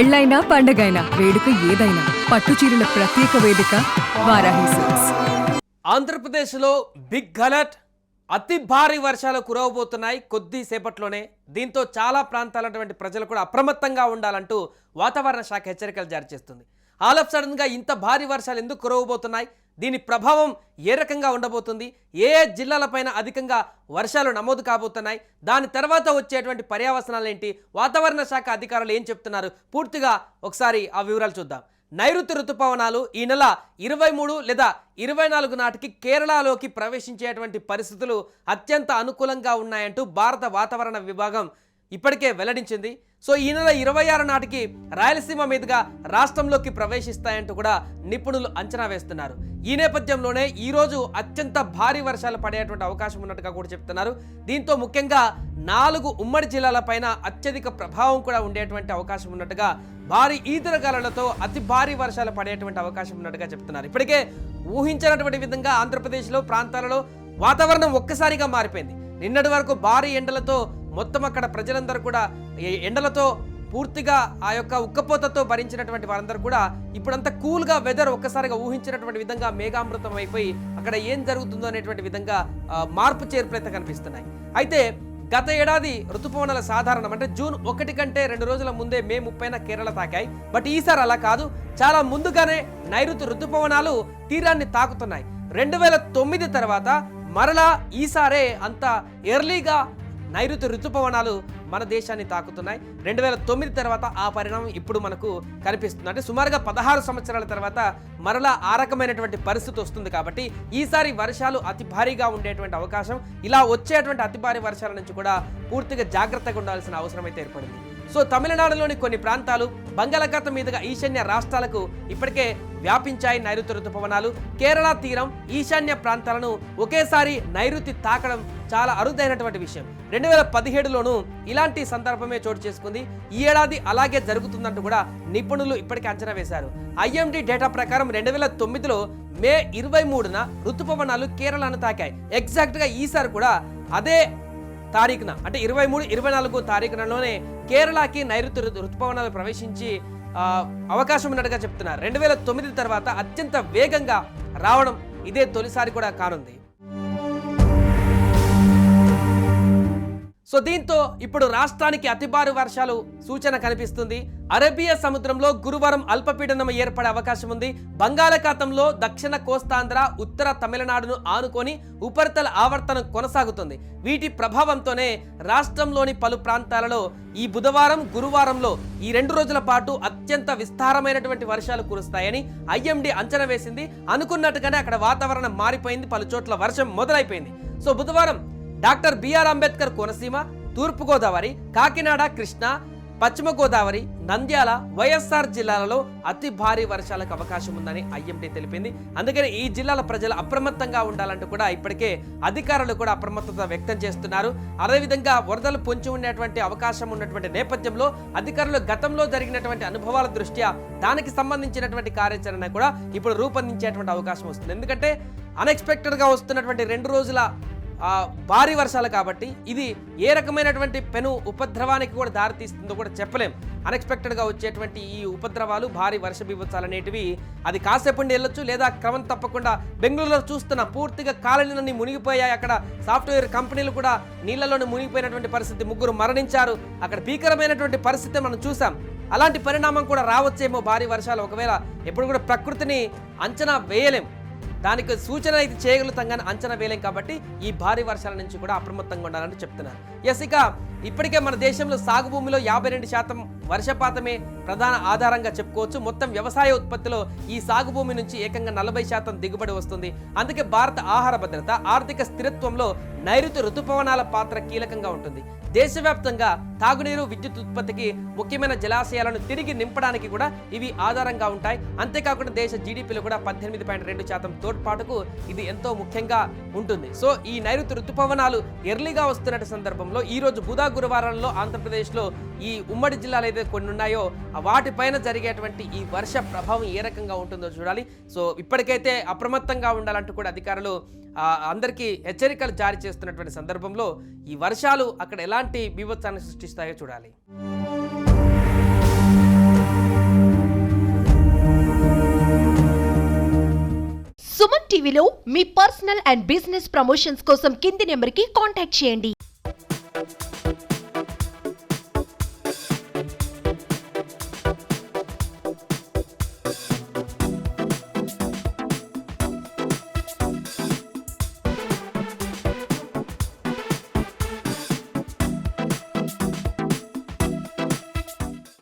పెళ్ళైనా పండగైనా వేడుక ఏదైనా పట్టు చీరల ప్రత్యేక వేదిక వారాహి సిల్క్స్. ఆంధ్రప్రదేశ్లో బిగ్ అలర్ట్, అతి భారీ వర్షాలు కురవబోతున్నాయి కొద్దిసేపట్లోనే. దీంతో చాలా ప్రాంతాలైనటువంటి ప్రజలు కూడా అప్రమత్తంగా ఉండాలంటూ వాతావరణ శాఖ హెచ్చరికలు జారీ చేస్తుంది. ఆల్ ఆఫ్ సడన్గా ఇంత భారీ వర్షాలు ఎందుకు కురవబోతున్నాయి, దీని ప్రభావం ఏ రకంగా ఉండబోతుంది, ఏ జిల్లాలపైన అధికంగా వర్షాలు నమోదు కాబోతున్నాయి, దాని తర్వాత వచ్చేటువంటి పర్యవసనాలు ఏంటి, వాతావరణ శాఖ అధికారులు ఏం చెప్తున్నారు, పూర్తిగా ఒకసారి ఆ వివరాలు చూద్దాం. నైరుతి ఋతుపవనాలు ఈ నెల 23 లేదా 24 నాటికి కేరళలోకి ప్రవేశించేటువంటి పరిస్థితులు అత్యంత అనుకూలంగా ఉన్నాయంటూ భారత వాతావరణ విభాగం ఇప్పటికే వెల్లడించింది. సో ఈ నెల 26 నాటికి రాయలసీమ మీదుగా రాష్ట్రంలోకి ప్రవేశిస్తాయంటూ కూడా నిపుణులు అంచనా వేస్తున్నారు. ఈ నేపథ్యంలోనే ఈరోజు అత్యంత భారీ వర్షాలు పడేటువంటి అవకాశం ఉన్నట్టుగా కూడా చెప్తున్నారు. దీంతో ముఖ్యంగా 4 ఉమ్మడి జిల్లాలపైన అత్యధిక ప్రభావం కూడా ఉండేటువంటి అవకాశం ఉన్నట్టుగా, భారీ ఈదురుగాలులతో అతి భారీ వర్షాలు పడేటువంటి అవకాశం ఉన్నట్టుగా చెప్తున్నారు. ఇప్పటికే ఊహించినటువంటి విధంగా ఆంధ్రప్రదేశ్లో ప్రాంతాలలో వాతావరణం ఒక్కసారిగా మారిపోయింది. నిన్నటి వరకు భారీ ఎండలతో మొత్తం అక్కడ ప్రజలందరూ కూడా ఎండలతో పూర్తిగా ఆ యొక్క ఉక్కపోతతో భరించినటువంటి వారందరూ కూడా ఇప్పుడంతా కూల్గా వెదర్ ఒక్కసారిగా ఊహించినటువంటి విధంగా మేఘామృతం అయిపోయి అక్కడ ఏం జరుగుతుందో అనేటువంటి విధంగా మార్పు చేర్పులైతే కనిపిస్తున్నాయి. అయితే గత ఏడాది ఋతుపవనాల సాధారణం అంటే జూన్ 1 కంటే 2 రోజుల ముందే మే 30న కేరళ తాకాయి. బట్ ఈసారి అలా కాదు, చాలా ముందుగానే నైరుతి ఋతుపవనాలు తీరాన్ని తాకుతున్నాయి. 2009 తర్వాత మరలా ఈసారే అంత ఎర్లీగా నైరుతి ఋతుపవనాలు మన దేశాన్ని తాకుతున్నాయి. 2009 తర్వాత ఆ పరిణామం ఇప్పుడు మనకు కనిపిస్తుంది. అంటే సుమారుగా 16 సంవత్సరాల తర్వాత మరలా ఆ రకమైనటువంటి పరిస్థితి వస్తుంది. కాబట్టి ఈసారి వర్షాలు అతి భారీగా ఉండేటువంటి అవకాశం, ఇలా వచ్చేటువంటి అతి భారీ వర్షాల నుంచి కూడా పూర్తిగా జాగ్రత్తగా ఉండాల్సిన అవసరం అయితే ఏర్పడింది. సో తమిళనాడులోని కొన్ని ప్రాంతాలు, బంగాళాఖాతం మీదుగా ఈశాన్య రాష్ట్రాలకు ఇప్పటికే వ్యాపించాయి నైరుతి ఋతుపవనాలు. కేరళ తీరం, ఈశాన్య ప్రాంతాలను ఒకేసారి నైరుతి తాకడం చాలా అరుదైనటువంటి విషయం. 2017లోనూ ఇలాంటి సందర్భమే చోటు చేసుకుంది. ఈ ఏడాది అలాగే జరుగుతుందంటూ కూడా నిపుణులు ఇప్పటికే అంచనా వేశారు. IMD డేటా ప్రకారం 2009లో మే 23న ఋతుపవనాలు కేరళను తాకాయి. ఎగ్జాక్ట్గా ఈసారి కూడా అదే తారీఖున అంటే 23, 24 తారీఖునలోనే కేరళకి నైరుతి ఋతుపవనాలు ప్రవేశించి అవకాశం ఉన్నట్టుగా చెప్తున్నారు. 2009 తర్వాత అత్యంత వేగంగా రావడం ఇదే తొలిసారి కూడా కానుంది. సో దీంతో ఇప్పుడు రాష్ట్రానికి అతి భారీ వర్షాలు సూచన కనిపిస్తుంది. అరేబియా సముద్రంలో గురువారం అల్పపీడనం ఏర్పడే అవకాశం ఉంది. బంగాళాఖాతంలో దక్షిణ కోస్తాంధ్ర, ఉత్తర తమిళనాడును ఆనుకొని ఉపరితల ఆవర్తనం కొనసాగుతుంది. వీటి ప్రభావంతోనే రాష్ట్రంలోని పలు ప్రాంతాలలో ఈ బుధవారం, గురువారంలో ఈ 2 రోజుల పాటు అత్యంత విస్తారమైనటువంటి వర్షాలు కురుస్తాయని IMD అంచనా వేసింది. అనుకున్నట్టుగానే అక్కడ వాతావరణం మారిపోయింది, పలు చోట్ల వర్షం మొదలైపోయింది. సో బుధవారం డాక్టర్ బిఆర్ అంబేద్కర్ కోనసీమ, తూర్పుగోదావరి, కాకినాడ, కృష్ణా, పశ్చిమ గోదావరి, నంద్యాల, వైఎస్ఆర్ జిల్లాలలో అతి భారీ వర్షాలకు అవకాశం ఉందని IMD తెలిపింది. అందుకని ఈ జిల్లాల ప్రజలు అప్రమత్తంగా ఉండాలంటూ కూడా ఇప్పటికే అధికారులు కూడా అప్రమత్తత వ్యక్తం చేస్తున్నారు. అదేవిధంగా వరదలు పొంచి ఉండేటువంటి అవకాశం ఉన్నటువంటి నేపథ్యంలో అధికారులు గతంలో జరిగినటువంటి అనుభవాల దృష్ట్యా దానికి సంబంధించినటువంటి కార్యాచరణ కూడా ఇప్పుడు రూపొందించేటువంటి అవకాశం వస్తుంది. ఎందుకంటే అన్ఎక్స్పెక్టెడ్గా వస్తున్నటువంటి 2 రోజుల భారీ వర్షాలు కాబట్టి ఇది ఏ రకమైనటువంటి పెను ఉపద్రవానికి కూడా దారితీస్తుందో కూడా చెప్పలేం. అన్ఎక్స్పెక్టెడ్గా వచ్చేటువంటి ఈ ఉపద్రవాలు, భారీ వర్ష బీభత్సాలు అనేటివి అది కాసేపు వెళ్ళొచ్చు, లేదా క్రమం తప్పకుండా బెంగళూరులో చూస్తున్న పూర్తిగా కాలనీలన్నీ మునిగిపోయాయి. అక్కడ సాఫ్ట్వేర్ కంపెనీలు కూడా నీళ్లలోనే మునిగిపోయినటువంటి పరిస్థితి, 3 మరణించారు. అక్కడ భీకరమైనటువంటి పరిస్థితి మనం చూసాం. అలాంటి పరిణామం కూడా రావచ్చేమో భారీ వర్షాలు. ఒకవేళ ఎప్పుడు కూడా ప్రకృతిని అంచనా వేయలేం, దానికి సూచన అయితే చేయగలుగుతాం కానీ అంచనా వేయలేం. కాబట్టి ఈ భారీ వర్షాల నుంచి కూడా అప్రమత్తంగా ఉండాలని చెప్తున్నారు. ఇక ఇప్పటికే మన దేశంలో సాగు భూమిలో 52% వర్షపాతమే ప్రధాన ఆధారంగా చెప్పుకోవచ్చు. మొత్తం వ్యవసాయ ఉత్పత్తిలో ఈ సాగు భూమి నుంచి ఏకంగా 40% దిగుబడి వస్తుంది. అందుకే భారత ఆహార భద్రత, ఆర్థిక స్థిరత్వంలో నైరుతి ఋతుపవనాల పాత్ర కీలకంగా ఉంటుంది. దేశవ్యాప్తంగా తాగునీరు, విద్యుత్ ఉత్పత్తికి ముఖ్యమైన జలాశయాలను తిరిగి నింపడానికి కూడా ఇవి ఆధారంగా ఉంటాయి. అంతేకాకుండా దేశ GDPలో కూడా 18.2% తోడ్పాటుకు ఇది ఎంతో ముఖ్యంగా ఉంటుంది. సో ఈ నైరుతి ఋతుపవనాలు ఎర్లీగా వస్తున్న సందర్భంలో ఈ రోజు బుధ, గురువారంలో ఆంధ్రప్రదేశ్లో ఈ ఉమ్మడి జిల్లాలు ఏదైతే కొన్ని ఉన్నాయో వాటిపైన జరిగేటువంటి ఈ వర్ష ప్రభావం ఏ రకంగా ఉంటుందో చూడాలి. సో ఇప్పటికైతే అప్రమత్తంగా ఉండాలంటూ కూడా అధికారులు అందరికీ హెచ్చరికలు జారీ చేస్తున్నటువంటి సందర్భంలో ఈ వర్షాలు అక్కడ ఎలాంటి బీభత్సాన్ని సృష్టిస్తాయో చూడాలి. టీవీలో మీ పర్సనల్ అండ్ బిజినెస్ ప్రమోషన్స్ కోసం కింది నెంబర్కి కాంటాక్ట్ చేయండి.